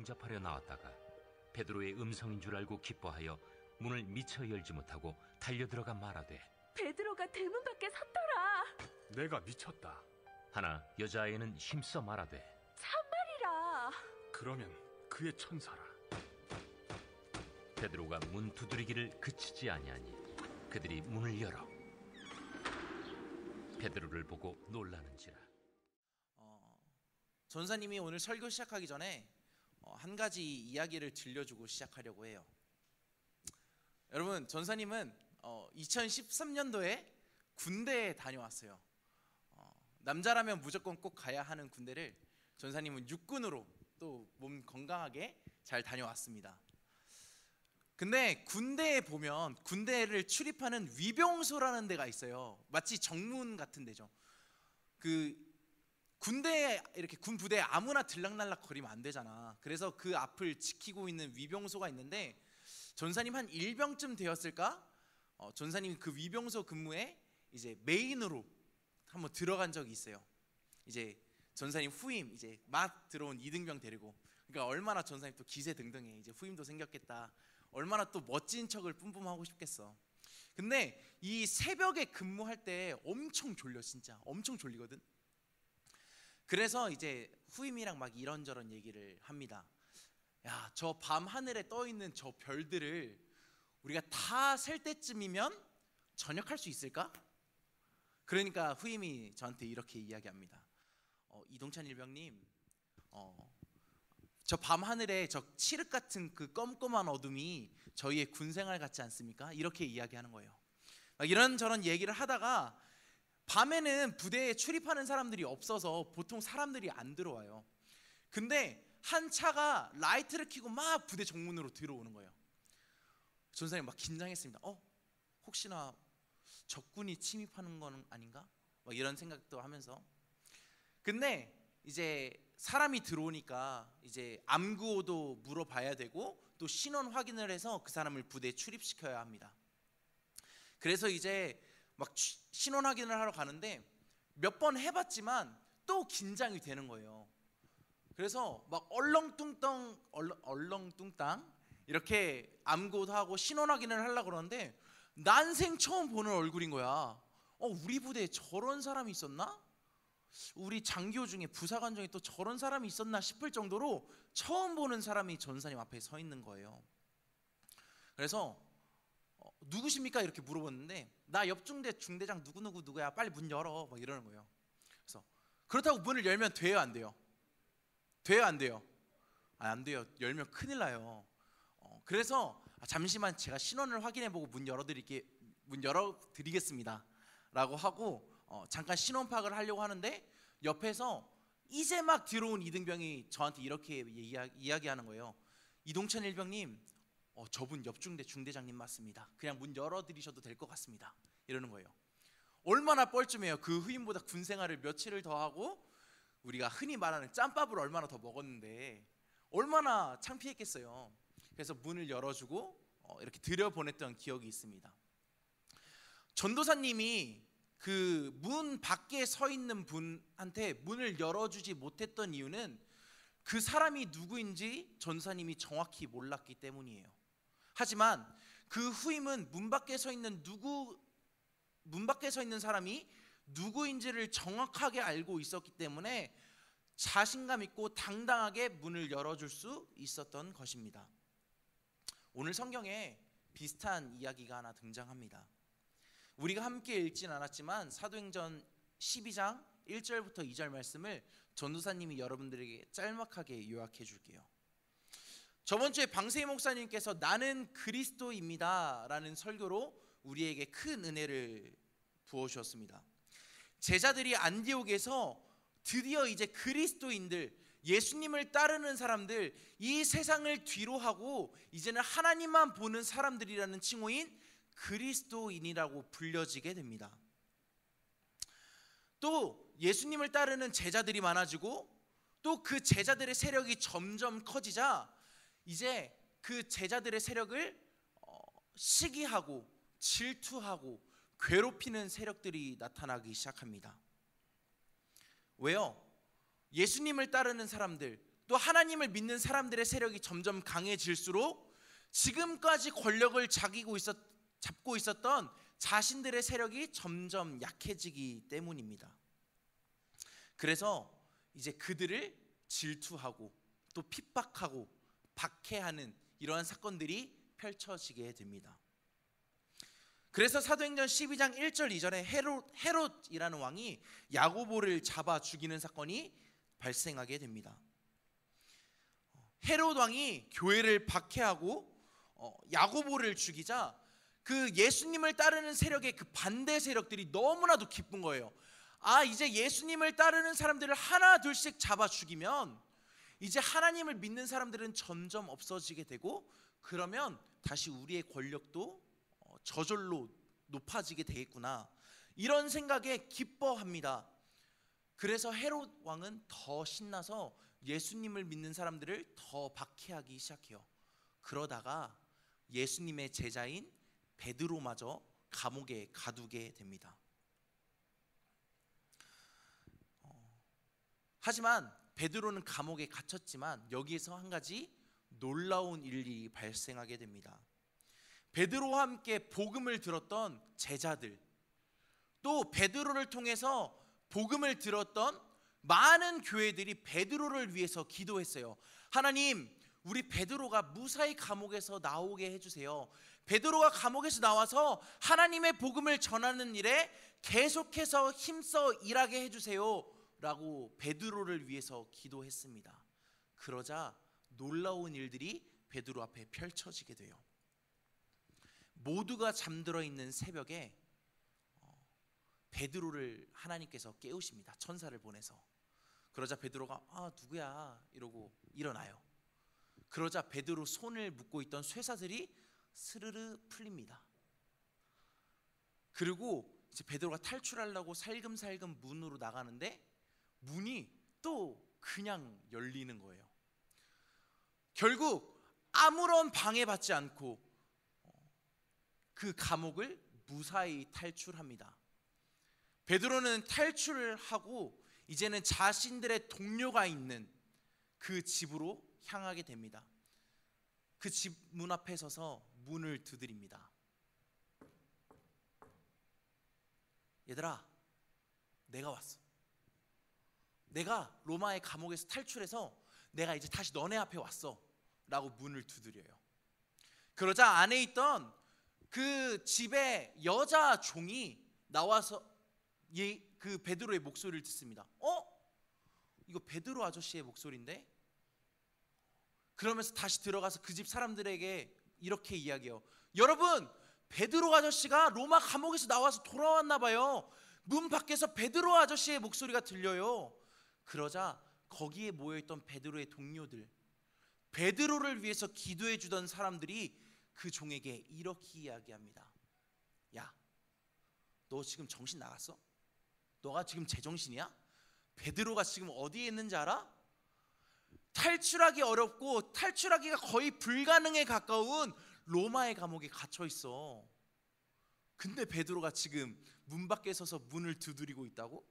영접하려 나왔다가 베드로의 음성인 줄 알고 기뻐하여 문을 미처 열지 못하고 달려들어가 말하되 베드로가 대문 밖에 섰더라. 내가 미쳤다. 하나 여자아이는 힘써 말하되 참말이라. 그러면 그의 천사라. 베드로가 문 두드리기를 그치지 아니하니 그들이 문을 열어 베드로를 보고 놀라는지라. 전사님이 오늘 설교 시작하기 전에 한 가지 이야기를 들려주고 시작하려고 해요. 여러분, 전사님은 2013년도에 군대에 다녀왔어요. 남자라면 무조건 꼭 가야 하는 군대를 전사님은 육군으로 또 몸 건강하게 잘 다녀왔습니다. 근데 군대에 보면 군대를 출입하는 위병소라는 데가 있어요. 마치 정문 같은 데죠. 그 군대에 이렇게 군 부대에 아무나 들락날락 거리면 안 되잖아. 그래서 그 앞을 지키고 있는 위병소가 있는데 전사님 한 일병쯤 되었을까? 전사님 그 위병소 근무에 이제 메인으로 한번 들어간 적이 있어요. 이제 전사님 후임 이제 막 들어온 이등병 데리고. 그러니까 얼마나 전사님 또 기세등등해. 이제 후임도 생겼겠다. 얼마나 또 멋진 척을 뿜뿜하고 싶겠어. 근데 이 새벽에 근무할 때 엄청 졸려. 진짜 엄청 졸리거든. 그래서 이제 후임이랑 막 이런저런 얘기를 합니다. 야, 저 밤 하늘에 떠 있는 저 별들을 우리가 다 셀 때쯤이면 전역할 수 있을까? 그러니까 후임이 저한테 이렇게 이야기합니다. 이동찬 일병님, 저 밤 하늘에 저 칠흑 같은 그 껌껌한 어둠이 저희의 군생활 같지 않습니까? 이렇게 이야기하는 거예요. 막 이런저런 얘기를 하다가 밤에는 부대에 출입하는 사람들이 없어서 보통 사람들이 안 들어와요. 근데 한 차가 라이트를 켜고 막 부대 정문으로 들어오는 거예요. 전사님 막 긴장했습니다. 혹시나 적군이 침입하는 건 아닌가? 막 이런 생각도 하면서. 근데 이제 사람이 들어오니까 이제 암구호도 물어봐야 되고 또 신원 확인을 해서 그 사람을 부대에 출입시켜야 합니다. 그래서 이제 막 신원 확인을 하러 가는데 몇 번 해봤지만 또 긴장이 되는 거예요. 그래서 막 얼렁뚱땅 이렇게 암구호도 하고 신원 확인을 하려고 그러는데 난생 처음 보는 얼굴인 거야. 우리 부대에 저런 사람이 있었나? 우리 장교 중에 부사관 중에 또 저런 사람이 있었나 싶을 정도로 처음 보는 사람이 전사님 앞에 서 있는 거예요. 그래서 누구십니까? 이렇게 물어봤는데 나 옆중대 중대장 누구야, 빨리 문 열어, 막 이러는 거예요. 그래서 그렇다고 문을 열면 돼요, 안 돼요? 돼요, 안 돼요? 안 돼요. 열면 큰일 나요. 그래서 잠시만 제가 신원을 확인해보고 문 열어드리겠습니다 라고 하고 잠깐 신원 파악을 하려고 하는데 옆에서 이제 막 들어온 이등병이 저한테 이렇게 이야기하는 거예요. 이동찬 일병님, 저분 옆중대 중대장님 맞습니다. 그냥 문 열어드리셔도 될 것 같습니다. 이러는 거예요. 얼마나 뻘쭘해요. 그 후임보다 군생활을 며칠을 더 하고 우리가 흔히 말하는 짬밥을 얼마나 더 먹었는데 얼마나 창피했겠어요. 그래서 문을 열어주고 이렇게 들여보냈던 기억이 있습니다. 전도사님이 그 문 밖에 서 있는 분한테 문을 열어주지 못했던 이유는 그 사람이 누구인지 전도사님이 정확히 몰랐기 때문이에요. 하지만 그 후임은 문 밖에 서 있는 사람이 누구인지를 정확하게 알고 있었기 때문에 자신감 있고 당당하게 문을 열어줄 수 있었던 것입니다. 오늘 성경에 비슷한 이야기가 하나 등장합니다. 우리가 함께 읽진 않았지만 사도행전 12장 1절부터 2절 말씀을 전도사님이 여러분들에게 짤막하게 요약해 줄게요. 저번 주에 방세희 목사님께서 나는 그리스도입니다 라는 설교로 우리에게 큰 은혜를 부어주셨습니다. 제자들이 안디옥에서 드디어 이제 그리스도인들, 예수님을 따르는 사람들, 이 세상을 뒤로하고 이제는 하나님만 보는 사람들이라는 칭호인 그리스도인이라고 불려지게 됩니다. 또 예수님을 따르는 제자들이 많아지고 또 그 제자들의 세력이 점점 커지자 이제 그 제자들의 세력을 시기하고 질투하고 괴롭히는 세력들이 나타나기 시작합니다. 왜요? 예수님을 따르는 사람들, 또 하나님을 믿는 사람들의 세력이 점점 강해질수록 지금까지 권력을 잡고 있었던 자신들의 세력이 점점 약해지기 때문입니다. 그래서 이제 그들을 질투하고 또 핍박하고 박해하는 이러한 사건들이 펼쳐지게 됩니다. 그래서 사도행전 12장 1절 2절에 헤롯이라는 왕이 야고보를 잡아 죽이는 사건이 발생하게 됩니다. 헤롯 왕이 교회를 박해하고 야고보를 죽이자 그 예수님을 따르는 세력의 그 반대 세력들이 너무나도 기쁜 거예요. 이제 예수님을 따르는 사람들을 하나 둘씩 잡아 죽이면 이제 하나님을 믿는 사람들은 점점 없어지게 되고, 그러면 다시 우리의 권력도 저절로 높아지게 되겠구나, 이런 생각에 기뻐합니다. 그래서 헤롯 왕은 더 신나서 예수님을 믿는 사람들을 더 박해하기 시작해요. 그러다가 예수님의 제자인 베드로마저 감옥에 가두게 됩니다. 하지만 베드로는 감옥에 갇혔지만 여기에서 한 가지 놀라운 일이 발생하게 됩니다. 베드로와 함께 복음을 들었던 제자들, 또 베드로를 통해서 복음을 들었던 많은 교회들이 베드로를 위해서 기도했어요. 하나님, 우리 베드로가 무사히 감옥에서 나오게 해주세요. 베드로가 감옥에서 나와서 하나님의 복음을 전하는 일에 계속해서 힘써 일하게 해주세요 라고 베드로를 위해서 기도했습니다. 그러자 놀라운 일들이 베드로 앞에 펼쳐지게 돼요. 모두가 잠들어 있는 새벽에 베드로를 하나님께서 깨우십니다. 천사를 보내서. 그러자 베드로가 누구야 이러고 일어나요. 그러자 베드로 손을 묶고 있던 쇠사슬이 스르르 풀립니다. 그리고 이제 베드로가 탈출하려고 살금살금 문으로 나가는데 문이 또 그냥 열리는 거예요. 결국 아무런 방해받지 않고 그 감옥을 무사히 탈출합니다. 베드로는 탈출을 하고 이제는 자신들의 동료가 있는 그 집으로 향하게 됩니다. 그 집 문 앞에 서서 문을 두드립니다. 얘들아, 내가 왔어. 내가 로마의 감옥에서 탈출해서 내가 이제 다시 너네 앞에 왔어 라고 문을 두드려요. 그러자 안에 있던 그 집의 여자 종이 나와서 그 베드로의 목소리를 듣습니다. 이거 베드로 아저씨의 목소리인데? 그러면서 다시 들어가서 그 집 사람들에게 이렇게 이야기해요. 여러분, 베드로 아저씨가 로마 감옥에서 나와서 돌아왔나 봐요. 문 밖에서 베드로 아저씨의 목소리가 들려요. 그러자 거기에 모여있던 베드로의 동료들, 베드로를 위해서 기도해 주던 사람들이 그 종에게 이렇게 이야기합니다. 야, 너 지금 정신 나갔어? 너가 지금 제정신이야? 베드로가 지금 어디에 있는지 알아? 탈출하기 어렵고 탈출하기가 거의 불가능에 가까운 로마의 감옥에 갇혀 있어. 근데 베드로가 지금 문 밖에 서서 문을 두드리고 있다고?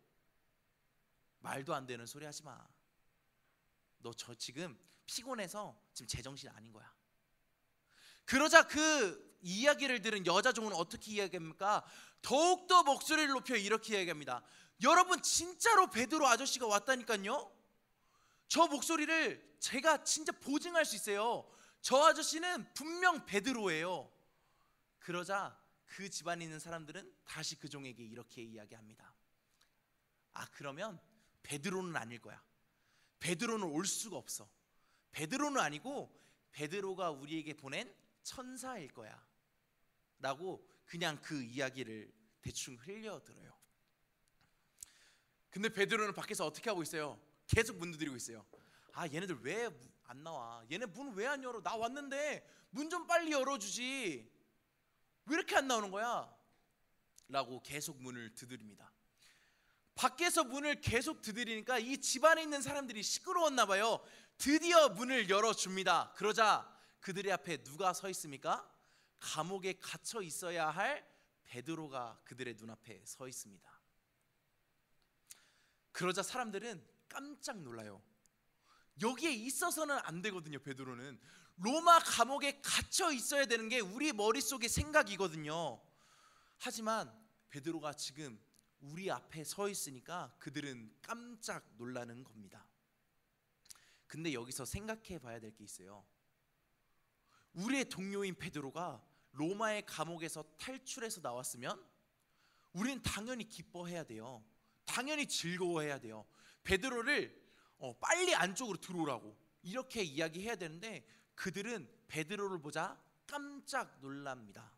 말도 안 되는 소리 하지 마. 너 저 지금 피곤해서 지금 제정신 아닌 거야. 그러자 그 이야기를 들은 여자 종은 어떻게 이야기합니까? 더욱더 목소리를 높여 이렇게 이야기합니다. 여러분, 진짜로 베드로 아저씨가 왔다니까요. 저 목소리를 제가 진짜 보증할 수 있어요. 저 아저씨는 분명 베드로예요. 그러자 그 집안에 있는 사람들은 다시 그 종에게 이렇게 이야기합니다. 그러면 베드로는 아닐 거야. 베드로는 올 수가 없어. 베드로는 아니고 베드로가 우리에게 보낸 천사일 거야 라고 그냥 그 이야기를 대충 흘려들어요. 근데 베드로는 밖에서 어떻게 하고 있어요? 계속 문 두드리고 있어요. 얘네들 왜 안 나와? 얘네 문 왜 안 열어? 나 왔는데 문 좀 빨리 열어주지. 왜 이렇게 안 나오는 거야? 라고 계속 문을 두드립니다. 밖에서 문을 계속 두드리니까 이 집안에 있는 사람들이 시끄러웠나 봐요. 드디어 문을 열어줍니다. 그러자 그들의 앞에 누가 서 있습니까? 감옥에 갇혀 있어야 할 베드로가 그들의 눈앞에 서 있습니다. 그러자 사람들은 깜짝 놀라요. 여기에 있어서는 안 되거든요. 베드로는 로마 감옥에 갇혀 있어야 되는 게 우리 머릿속의 생각이거든요. 하지만 베드로가 지금 우리 앞에 서 있으니까 그들은 깜짝 놀라는 겁니다. 근데 여기서 생각해 봐야 될 게 있어요. 우리의 동료인 베드로가 로마의 감옥에서 탈출해서 나왔으면 우리는 당연히 기뻐해야 돼요. 당연히 즐거워해야 돼요. 베드로를 빨리 안쪽으로 들어오라고 이렇게 이야기해야 되는데 그들은 베드로를 보자 깜짝 놀랍니다.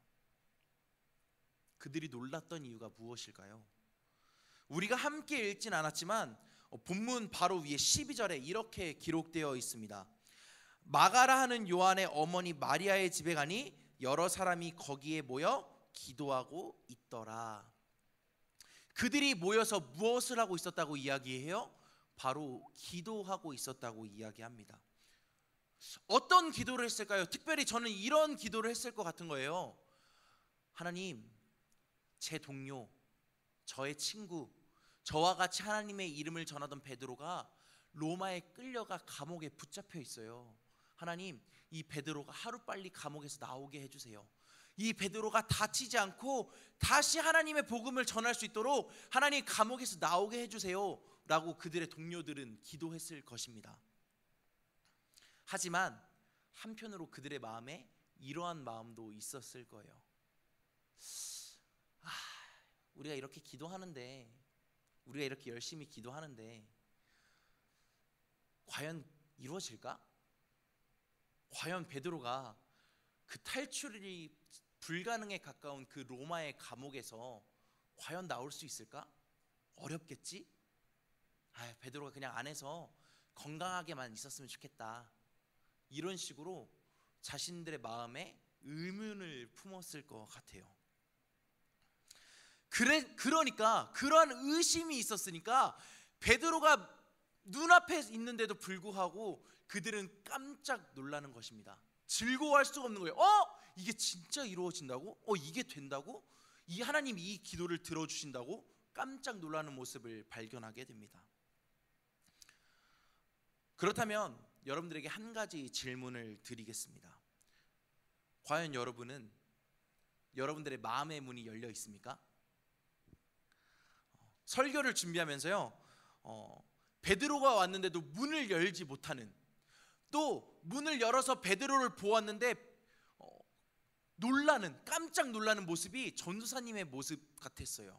그들이 놀랐던 이유가 무엇일까요? 우리가 함께 읽진 않았지만 본문 바로 위에 12절에 이렇게 기록되어 있습니다. 마가라 하는 요한의 어머니 마리아의 집에 가니 여러 사람이 거기에 모여 기도하고 있더라. 그들이 모여서 무엇을 하고 있었다고 이야기해요? 바로 기도하고 있었다고 이야기합니다. 어떤 기도를 했을까요? 특별히 저는 이런 기도를 했을 것 같은 거예요. 하나님, 제 동료, 저의 친구, 저와 같이 하나님의 이름을 전하던 베드로가 로마에 끌려가 감옥에 붙잡혀 있어요. 하나님, 이 베드로가 하루빨리 감옥에서 나오게 해주세요. 이 베드로가 다치지 않고 다시 하나님의 복음을 전할 수 있도록 하나님 감옥에서 나오게 해주세요 라고 그들의 동료들은 기도했을 것입니다. 하지만 한편으로 그들의 마음에 이러한 마음도 있었을 거예요. 우리가 이렇게 기도하는데, 우리가 이렇게 열심히 기도하는데 과연 이루어질까? 과연 베드로가 그 탈출이 불가능에 가까운 그 로마의 감옥에서 과연 나올 수 있을까? 어렵겠지? 베드로가 그냥 안에서 건강하게만 있었으면 좋겠다. 이런 식으로 자신들의 마음에 의문을 품었을 것 같아요. 그러니까 그러한 의심이 있었으니까 베드로가 눈앞에 있는데도 불구하고 그들은 깜짝 놀라는 것입니다. 즐거워할 수가 없는 거예요. 이게 진짜 이루어진다고? 이게 된다고? 이 하나님이 이 기도를 들어주신다고? 깜짝 놀라는 모습을 발견하게 됩니다. 그렇다면 여러분들에게 한 가지 질문을 드리겠습니다. 과연 여러분은 여러분들의 마음의 문이 열려 있습니까? 설교를 준비하면서요, 베드로가 왔는데도 문을 열지 못하는, 또 문을 열어서 베드로를 보았는데 깜짝 놀라는 모습이 전도사님의 모습 같았어요.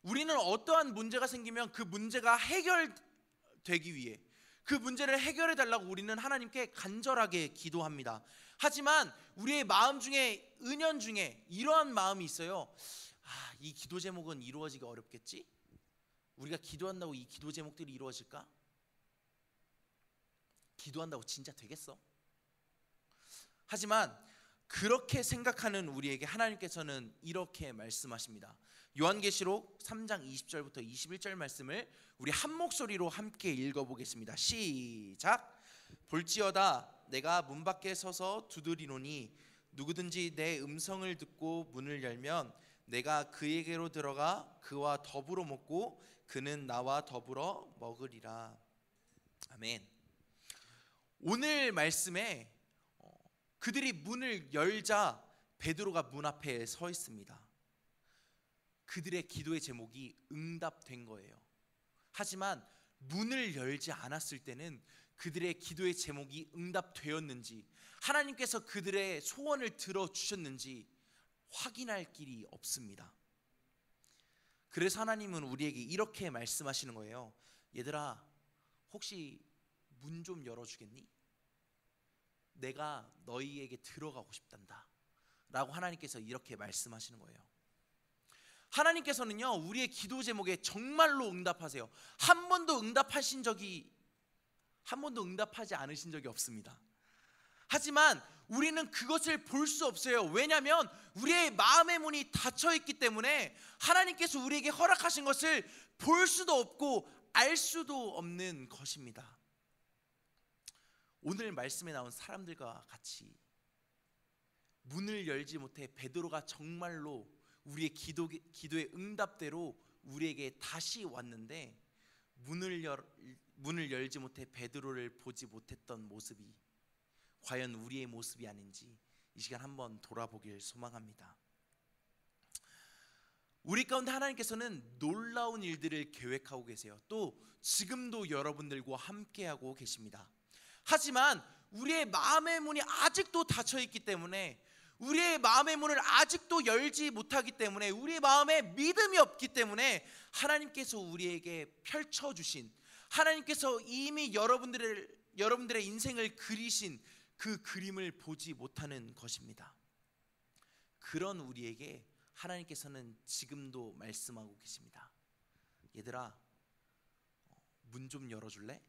우리는 어떠한 문제가 생기면 그 문제가 해결되기 위해 그 문제를 해결해 달라고 우리는 하나님께 간절하게 기도합니다. 하지만 우리의 마음 중에, 은연 중에 이러한 마음이 있어요. 이 기도 제목은 이루어지기 어렵겠지? 우리가 기도한다고 이 기도 제목들이 이루어질까? 기도한다고 진짜 되겠어? 하지만 그렇게 생각하는 우리에게 하나님께서는 이렇게 말씀하십니다. 요한계시록 3장 20절부터 21절 말씀을 우리 한 목소리로 함께 읽어보겠습니다. 시작. 볼지어다 내가 문 밖에 서서 두드리노니 누구든지 내 음성을 듣고 문을 열면 내가 그에게로 들어가 그와 더불어 먹고 그는 나와 더불어 먹으리라. 아멘. 오늘 말씀에 그들이 문을 열자 베드로가 문 앞에 서 있습니다. 그들의 기도의 제목이 응답된 거예요. 하지만 문을 열지 않았을 때는 그들의 기도의 제목이 응답되었는지, 하나님께서 그들의 소원을 들어주셨는지 확인할 길이 없습니다. 그래서 하나님은 우리에게 이렇게 말씀하시는 거예요. 얘들아, 혹시 문 좀 열어주겠니? 내가 너희에게 들어가고 싶단다 라고 하나님께서 이렇게 말씀하시는 거예요. 하나님께서는요, 우리의 기도 제목에 정말로 응답하세요. 한 번도 응답하지 않으신 적이 없습니다. 하지만 우리는 그것을 볼 수 없어요. 왜냐하면 우리의 마음의 문이 닫혀 있기 때문에 하나님께서 우리에게 허락하신 것을 볼 수도 없고 알 수도 없는 것입니다. 오늘 말씀에 나온 사람들과 같이 문을 열지 못해 베드로가 정말로 우리의 기도의 응답대로 우리에게 다시 왔는데 문을 문을 열지 못해 베드로를 보지 못했던 모습이 과연 우리의 모습이 아닌지 이 시간 한번 돌아보길 소망합니다. 우리 가운데 하나님께서는 놀라운 일들을 계획하고 계세요. 또 지금도 여러분들과 함께하고 계십니다. 하지만 우리의 마음의 문이 아직도 닫혀 있기 때문에, 우리의 마음의 문을 아직도 열지 못하기 때문에, 우리의 마음에 믿음이 없기 때문에 하나님께서 우리에게 펼쳐주신, 하나님께서 이미 여러분들의 인생을 그리신 그 그림을 보지 못하는 것입니다. 그런 우리에게 하나님께서는 지금도 말씀하고 계십니다. 얘들아, 문 좀 열어줄래?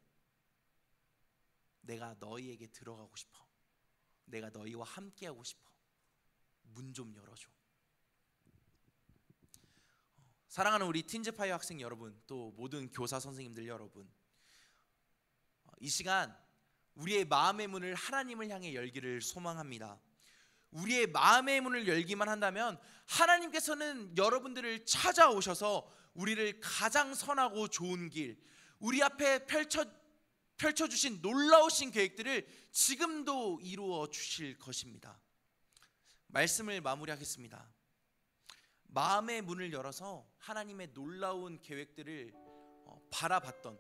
내가 너희에게 들어가고 싶어. 내가 너희와 함께하고 싶어. 문 좀 열어줘. 사랑하는 우리 틴즈파이어 학생 여러분, 또 모든 교사 선생님들 여러분, 이 시간 우리의 마음의 문을 하나님을 향해 열기를 소망합니다. 우리의 마음의 문을 열기만 한다면 하나님께서는 여러분들을 찾아오셔서 우리를 가장 선하고 좋은 길, 우리 앞에 펼쳐주신 놀라우신 계획들을 지금도 이루어 주실 것입니다. 말씀을 마무리하겠습니다. 마음의 문을 열어서 하나님의 놀라운 계획들을 바라봤던,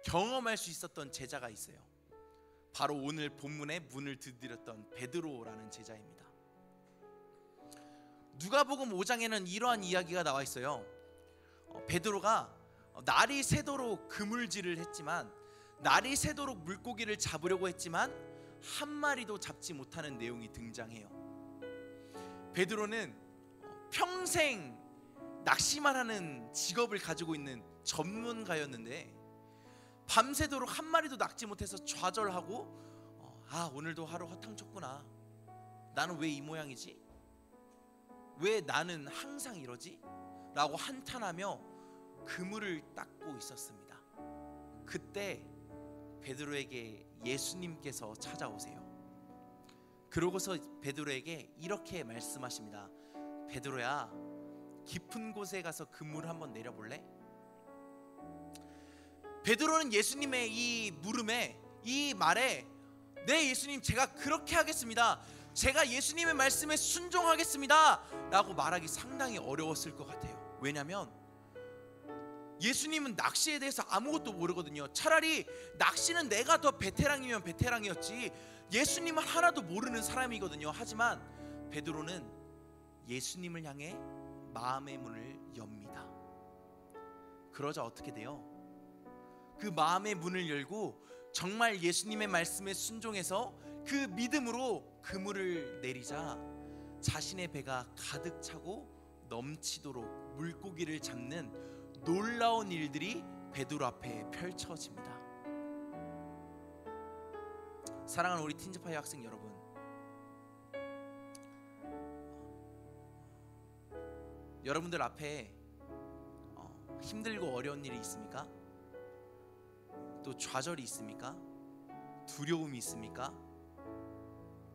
경험할 수 있었던 제자가 있어요. 바로 오늘 본문에 문을 두드렸던 베드로라는 제자입니다. 누가복음 5장에는 이러한 이야기가 나와 있어요. 베드로가 날이 새도록 그물질을 했지만, 날이 새도록 물고기를 잡으려고 했지만 한 마리도 잡지 못하는 내용이 등장해요. 베드로는 평생 낚시만 하는 직업을 가지고 있는 전문가였는데 밤새도록 한 마리도 낚지 못해서 좌절하고 오늘도 하루 허탕쳤구나. 나는 왜 이 모양이지? 왜 나는 항상 이러지? 라고 한탄하며 그물을 닦고 있었습니다. 그때 베드로에게 예수님께서 찾아오세요. 그러고서 베드로에게 이렇게 말씀하십니다. 베드로야, 깊은 곳에 가서 그물을 한번 내려볼래? 베드로는 예수님의 이 물음에, 이 말에 네 예수님, 제가 그렇게 하겠습니다, 제가 예수님의 말씀에 순종하겠습니다 라고 말하기 상당히 어려웠을 것 같아요. 왜냐하면 예수님은 낚시에 대해서 아무것도 모르거든요. 차라리 낚시는 내가 더 베테랑이면 베테랑이었지 예수님은 하나도 모르는 사람이거든요. 하지만 베드로는 예수님을 향해 마음의 문을 엽니다. 그러자 어떻게 돼요? 그 마음의 문을 열고 정말 예수님의 말씀에 순종해서 그 믿음으로 그물을 내리자 자신의 배가 가득 차고 넘치도록 물고기를 잡는 놀라운 일들이 베드로 앞에 펼쳐집니다. 사랑하는 우리 틴즈파이어 학생 여러분, 여러분들 앞에 힘들고 어려운 일이 있습니까? 또 좌절이 있습니까? 두려움이 있습니까?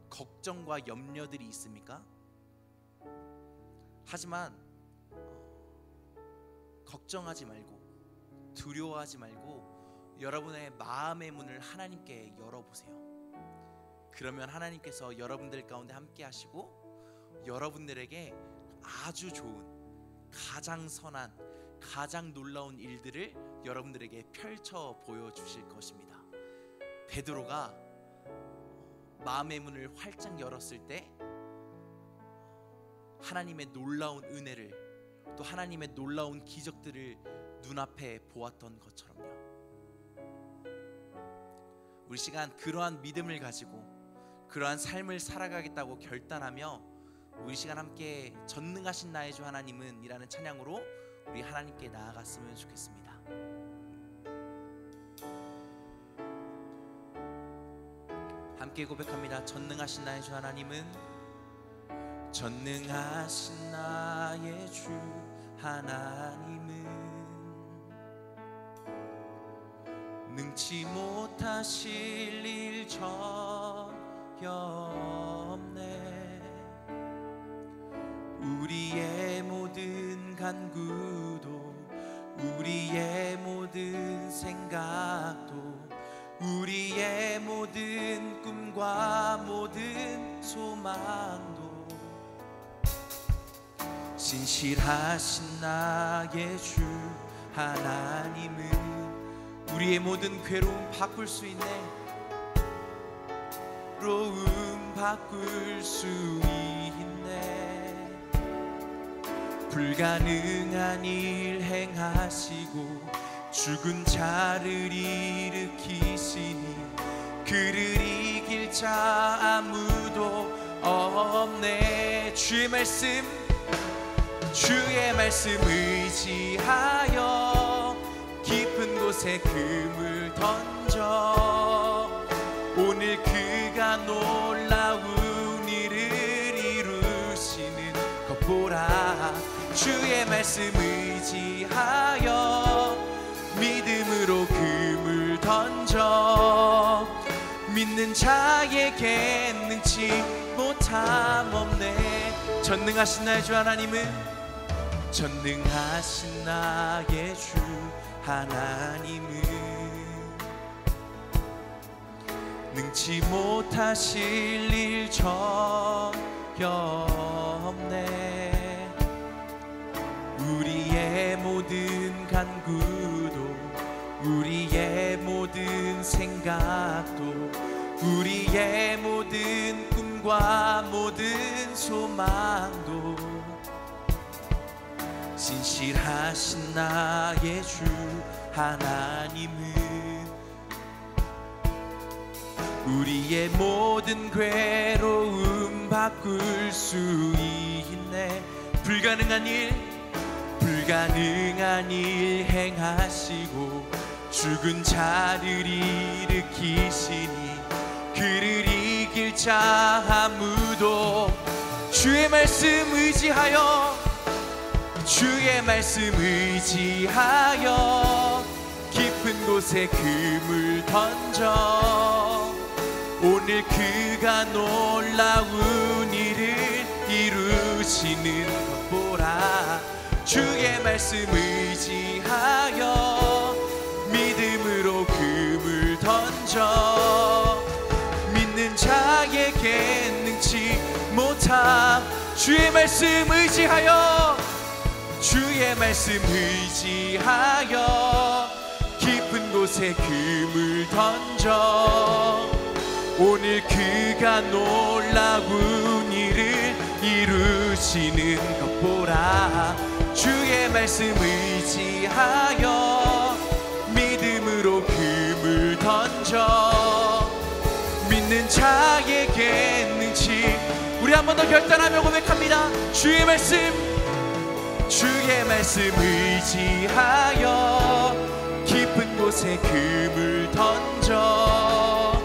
걱정과 염려들이 있습니까? 하지만 걱정하지 말고 두려워하지 말고 여러분의 마음의 문을 하나님께 열어보세요. 그러면 하나님께서 여러분들 가운데 함께 하시고 여러분들에게 아주 좋은, 가장 선한, 가장 놀라운 일들을 여러분들에게 펼쳐 보여주실 것입니다. 베드로가 마음의 문을 활짝 열었을 때 하나님의 놀라운 은혜를, 또 하나님의 놀라운 기적들을 눈앞에 보았던 것처럼요. 우리 시간 그러한 믿음을 가지고 그러한 삶을 살아가겠다고 결단하며 우리 시간 함께 전능하신 나의 주 하나님은 이라는 찬양으로 우리 하나님께 나아갔으면 좋겠습니다. 함께 고백합니다. 전능하신 나의 주 하나님은, 전능하신 나의 주 하나님은 능치 못하실 일 전혀 없네. 우리의 모든 간구도 우리의 모든 생각도 우리의 모든 꿈과 모든 소망도 신실하신 나의 주 하나님은 우리의 모든 괴로움 바꿀 수 있네. 괴로움 바꿀 수 있네. 불가능한 일 행하시고 죽은 자를 일으키시니 그를 이길 자 아무도 없네. 주의 말씀 의지하여 깊은 곳에 금을 던져 오늘 그가 놀라운 일을 이루시는 것 보라. 주의 말씀 의지하여 믿음으로 금을 던져 믿는 자에게 능치 못함 없네. 전능하신 나의 주 하나님은 전능하신 나의 주 하나님은 능치 못하실 일 전혀 없네. 우리의 모든 간구도 우리의 모든 생각도 우리의 모든 꿈과 모든 소망도 신실하신 나의 주 하나님은 우리의 모든 괴로움 바꿀 수 있네. 불가능한 일 행하시고 죽은 자를 일으키시니 그를 이길 자 아무도. 주의 말씀 의지하여 깊은 곳에 금을 던져 오늘 그가 놀라운 일을 이루시는 것 보라. 주의 말씀 의지하여 믿음으로 금을 던져 믿는 자에게 능치 못함. 주의 말씀 의지하여 깊은 곳에 금을 던져 오늘 그가 놀라운 일을 이루시는 것 보라. 주의 말씀 의지하여 믿음으로 금을 던져 믿는 자에게 능치. 우리 한 번 더 결단하며 고백합니다. 주의 말씀 의지하여 깊은 곳에 금을 던져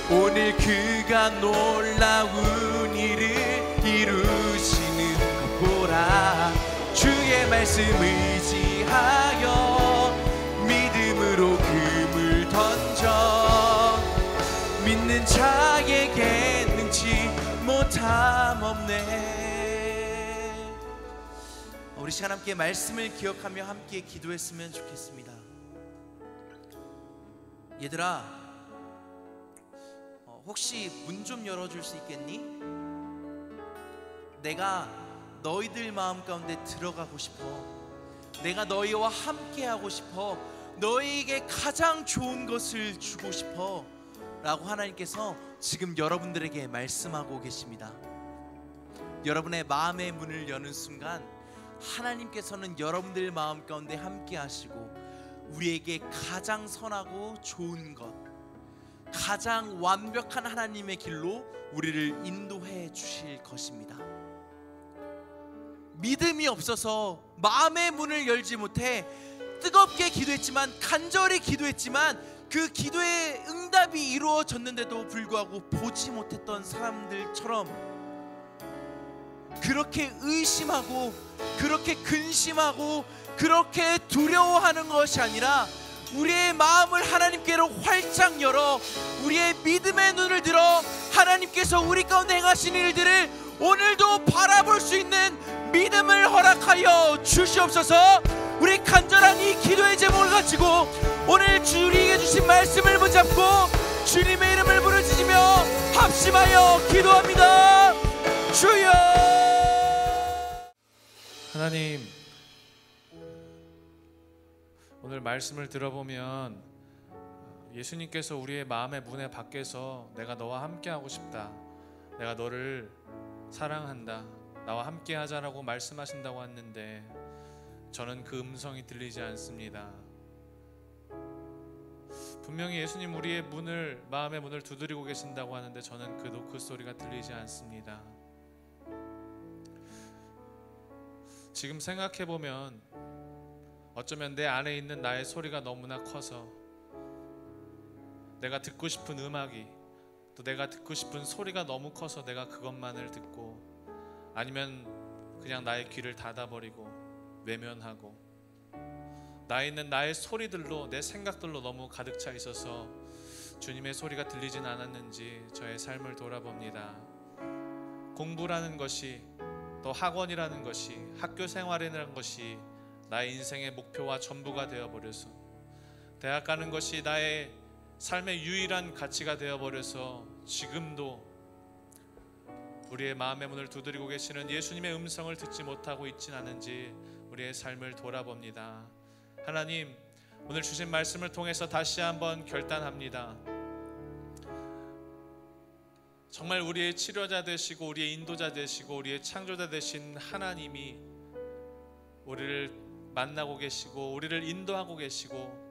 오늘 그가 놀라운 일을 이루시는 것 보라. 주의 말씀 의지하여 믿음으로 금을 던져 믿는 자에게 능치 못함 없네. 우리 시간 함께 말씀을 기억하며 함께 기도했으면 좋겠습니다. 얘들아, 혹시 문 좀 열어줄 수 있겠니? 내가 너희들 마음 가운데 들어가고 싶어. 내가 너희와 함께 하고 싶어. 너희에게 가장 좋은 것을 주고 싶어 라고 하나님께서 지금 여러분들에게 말씀하고 계십니다. 여러분의 마음의 문을 여는 순간 하나님께서는 여러분들 마음 가운데 함께 하시고 우리에게 가장 선하고 좋은 것, 가장 완벽한 하나님의 길로 우리를 인도해 주실 것입니다. 믿음이 없어서 마음의 문을 열지 못해 뜨겁게 기도했지만, 간절히 기도했지만 그 기도의 응답이 이루어졌는데도 불구하고 보지 못했던 사람들처럼 그렇게 의심하고 그렇게 근심하고 그렇게 두려워하는 것이 아니라 우리의 마음을 하나님께로 활짝 열어 우리의 믿음의 눈을 들어 하나님께서 우리 가운데 행하신 일들을 오늘도 바라볼 수 있는 믿음을 허락하여 주시옵소서. 우리 간절한 이 붙잡고 오늘 주님이 주신 말씀을 붙잡고 주님의 이름을 부르짖으며 합심하여 기도합니다. 주여. 하나님, 오늘 말씀을 들어보면 예수님께서 우리의 마음의 문에 밖에서 내가 너와 함께하고 싶다, 내가 너를 사랑한다, 나와 함께하자라고 말씀하신다고 했는데 저는 그 음성이 들리지 않습니다. 분명히 예수님 우리의 문을, 마음의 문을 두드리고 계신다고 하는데 저는 그 소리가 들리지 않습니다. 지금 생각해보면 어쩌면 내 안에 있는 나의 소리가 너무나 커서 내가 듣고 싶은 음악이, 또 내가 듣고 싶은 소리가 너무 커서 내가 그것만을 듣고, 아니면 그냥 나의 귀를 닫아버리고 외면하고 나에 있는 나의 소리들로, 내 생각들로 너무 가득 차 있어서 주님의 소리가 들리진 않았는지 저의 삶을 돌아봅니다. 공부라는 것이, 또 학원이라는 것이, 학교 생활이라는 것이 나의 인생의 목표와 전부가 되어버려서, 대학 가는 것이 나의 삶의 유일한 가치가 되어버려서 지금도 우리의 마음의 문을 두드리고 계시는 예수님의 음성을 듣지 못하고 있진 않은지 우리의 삶을 돌아봅니다. 하나님, 오늘 주신 말씀을 통해서 다시 한번 결단합니다. 정말 우리의 치료자 되시고 우리의 인도자 되시고 우리의 창조자 되신 하나님이 우리를 만나고 계시고 우리를 인도하고 계시고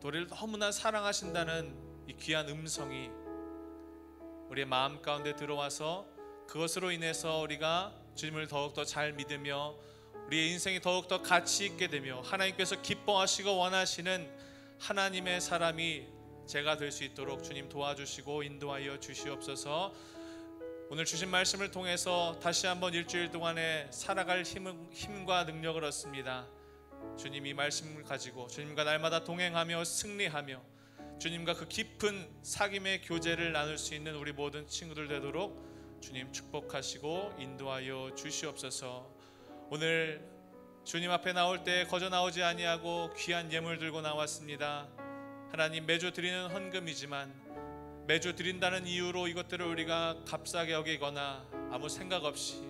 또 우리를 너무나 사랑하신다는 이 귀한 음성이 우리의 마음 가운데 들어와서 그것으로 인해서 우리가 주님을 더욱더 잘 믿으며 우리의 인생이 더욱더 가치 있게 되며 하나님께서 기뻐하시고 원하시는 하나님의 사람이 제가 될 수 있도록 주님 도와주시고 인도하여 주시옵소서. 오늘 주신 말씀을 통해서 다시 한번 일주일 동안에 살아갈 힘과 능력을 얻습니다. 주님 이 말씀을 가지고 주님과 날마다 동행하며 승리하며 주님과 그 깊은 사귐의 교제를 나눌 수 있는 우리 모든 친구들 되도록 주님 축복하시고 인도하여 주시옵소서. 오늘 주님 앞에 나올 때 거저 나오지 아니하고 귀한 예물 들고 나왔습니다. 하나님, 매주 드리는 헌금이지만 매주 드린다는 이유로 이것들을 우리가 값싸게 여기거나 아무 생각 없이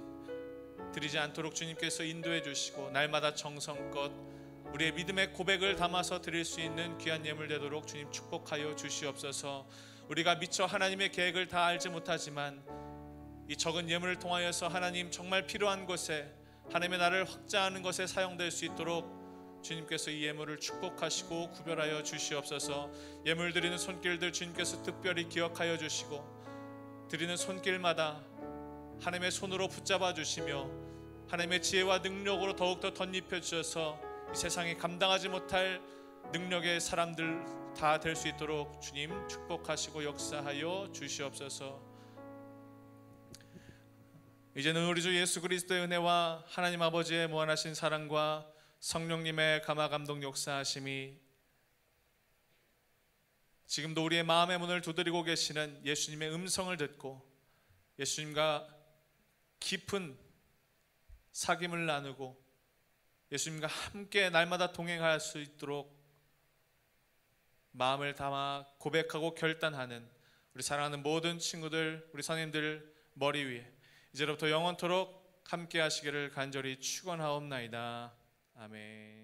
드리지 않도록 주님께서 인도해 주시고 날마다 정성껏 우리의 믿음의 고백을 담아서 드릴 수 있는 귀한 예물 되도록 주님 축복하여 주시옵소서. 우리가 미처 하나님의 계획을 다 알지 못하지만 이 적은 예물을 통하여서 하나님 정말 필요한 곳에, 하나님의 나라를 확장하는 것에 사용될 수 있도록 주님께서 이 예물을 축복하시고 구별하여 주시옵소서. 예물 드리는 손길들 주님께서 특별히 기억하여 주시고 드리는 손길마다 하나님의 손으로 붙잡아 주시며 하나님의 지혜와 능력으로 더욱더 덧입혀 주셔서 이 세상에 감당하지 못할 능력의 사람들 다 될 수 있도록 주님 축복하시고 역사하여 주시옵소서. 이제는 우리 주 예수 그리스도의 은혜와 하나님 아버지의 무한하신 사랑과 성령님의 감화 감동 역사하심이 지금도 우리의 마음의 문을 두드리고 계시는 예수님의 음성을 듣고 예수님과 깊은 사귐을 나누고 예수님과 함께 날마다 동행할 수 있도록 마음을 담아 고백하고 결단하는 우리 사랑하는 모든 친구들, 우리 선생님들 머리 위에 이제로부터 영원토록 함께 하시기를 간절히 축원하옵나이다. 아멘.